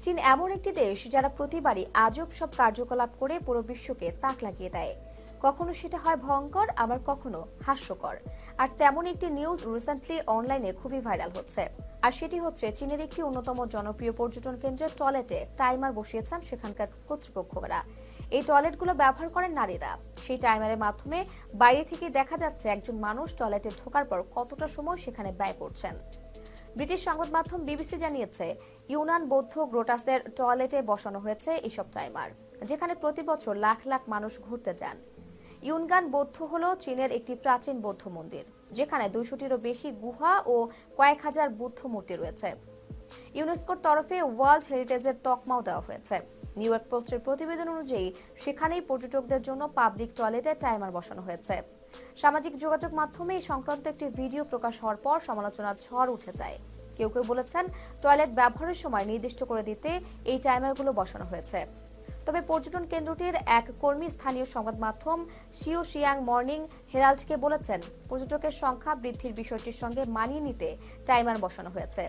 চীন এমন একটি দেশ যারা প্রতিবারই আজব সব কার্যকলাপ করে পুরো বিশ্বকে তাক লাগিয়ে দেয়। কখনো সেটা হয় ভয়ঙ্কর, আবার কখনো হাস্যকর। আর তেমন একটি নিউজ রিসেন্টলি অনলাইনে খুবই ভাইরাল হচ্ছে। আর সেটি হচ্ছে চীনের একটি অন্যতম জনপ্রিয় পর্যটন কেন্দ্রের টয়লেটে টাইমার বসিয়েছেন সেখানকার কর্তৃপক্ষরা। এই টয়লেটগুলো ব্যবহার করেন নারীরা। সেই টাইমারের মাধ্যমে বাইরে থেকে দেখা যাচ্ছে একজন মানুষ টয়লেটে ঢোকার পর কতটা সময় সেখানে ব্যয় করছেন। ব্রিটিশ সংবাদ মাধ্যম বিবিসি জানিয়েছে, ইউনান বৌদ্ধ গ্রোটাসের টয়লেটে বসানো হয়েছে এসব টাইমার, যেখানে প্রতি বছর লাখ লাখ মানুষ ঘুরতে যান। ইউনগান বৌদ্ধ হল চীনের একটি প্রাচীন বৌদ্ধ মন্দির, যেখানে 200টিরও বেশি গুহা ও কয়েক হাজার বুদ্ধ মূর্তি রয়েছে। ইউনেস্কোর তরফে ওয়ার্ল্ড হেরিটেজের তকমাও দেওয়া হয়েছে। নিউ ইয়র্ক পোস্টের প্রতিবেদন অনুযায়ী সেখানেই পর্যটকদের জন্য পাবলিক টয়লেটে টাইমার বসানো হয়েছে। সামাজিক যোগাযোগ মাধ্যমে এই সংক্রান্ত একটি ভিডিও প্রকাশ হওয়ার পর সমালোচনার ঝড় উঠে যায়। কেউ কেউ বলেছেন, টয়লেট ব্যবহারের সময় নির্দিষ্ট করে দিতে এই টাইমারগুলো বসানো হয়েছে। তবে পর্যটন কেন্দ্রটির এক কর্মী স্থানীয় সংবাদ মাধ্যম শিয়াং মর্নিং হেরাল্ডকে বলেছেন, পর্যটকের সংখ্যা বৃদ্ধির বিষয়টির সঙ্গে মানিয়ে নিতে টাইমার বসানো হয়েছে।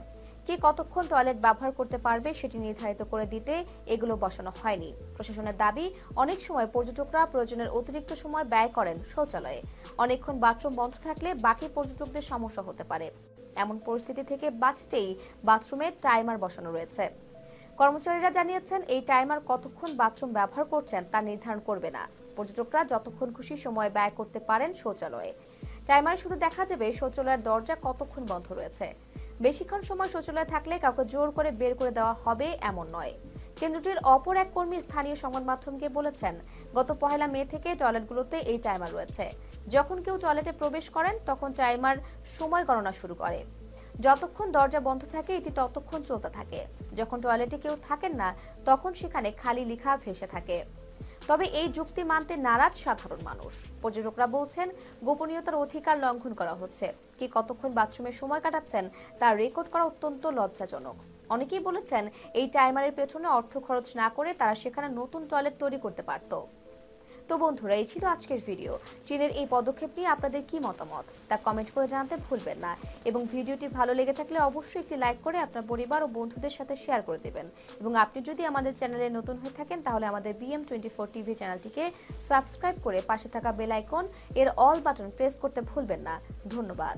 কে কতক্ষণ টয়লেট ব্যবহার করতে পারবে সেটি নির্ধারিত করে দিতে এগুলো বসানো হয়নি। প্রশাসনের দাবি, অনেক সময় পর্যটকরা প্রয়োজনের অতিরিক্ত সময় ব্যয় করেন শৌচালয়ে। অনেকক্ষণ বাথরুম বন্ধ থাকলে বাকি পর্যটকদের সমস্যা হতে পারে। এমন পরিস্থিতি থেকে বাঁচতেই বাথরুমে টাইমার বসানো রয়েছে। কর্মচারীরা জানিয়েছেন, এই টাইমার কতক্ষণ বাথরুম ব্যবহার করছেন তা নির্ধারণ করবে না। পর্যটকরা যতক্ষণ খুশি সময় ব্যয় করতে পারেন শৌচালয়ে। টাইমারে শুধু দেখা যাবে শৌচালয়ের দরজা কতক্ষণ বন্ধ রয়েছে। বেশিক্ষণ সময় শৌচালয়ে থাকলে কাউকে জোর করে বের করে দেওয়া হবে এমন নয়। কেন্দ্রটির অপর এক কর্মী স্থানীয় সংবাদ মাধ্যমকে বলেছেন, গত 1 মে থেকে টয়লেটগুলোতে এই টাইমার রয়েছে। যখন কেউ টয়লেটে প্রবেশ করেন তখন টাইমার সময় গণনা শুরু করে। যতক্ষণ দরজা বন্ধ থাকে এটি ততক্ষণ চলতে থাকে। যখন টয়লেটে কেউ থাকেন না তখন সেখানে খালি লেখা ভেসে থাকে। তবে এই যুক্তি মানতে নারাজ সাধারণ মানুষ। পর্যটকরা বলছেন, গোপনীয়তার অধিকার লঙ্ঘন করা হচ্ছে। কি কতক্ষণ বাথরুমে সময় কাটাচ্ছেন তা রেকর্ড করা অত্যন্ত লজ্জাজনক। অনেকেই বলেছেন, এই টাইমারের পেছনে অর্থ খরচ না করে তারা সেখানে নতুন টয়লেট তৈরি করতে পারত। তো বন্ধুরা, এই ছিল আজকের ভিডিও। চীনের এই পদক্ষেপ নিয়ে আপনাদের কি মতামত তা কমেন্ট করে জানাতে ভুলবেন না। এবং ভিডিওটি ভালো লেগে থাকলে অবশ্যই একটি লাইক করে আপনার পরিবার ও বন্ধুদের সাথে শেয়ার করে দেবেন। এবং আপনি যদি আমাদের চ্যানেলে নতুন হয়ে থাকেন তাহলে আমাদের BM24 টিভি চ্যানেলটিকে সাবস্ক্রাইব করে পাশে থাকা বেল আইকন এর অল বাটন প্রেস করতে ভুলবেন না। ধন্যবাদ।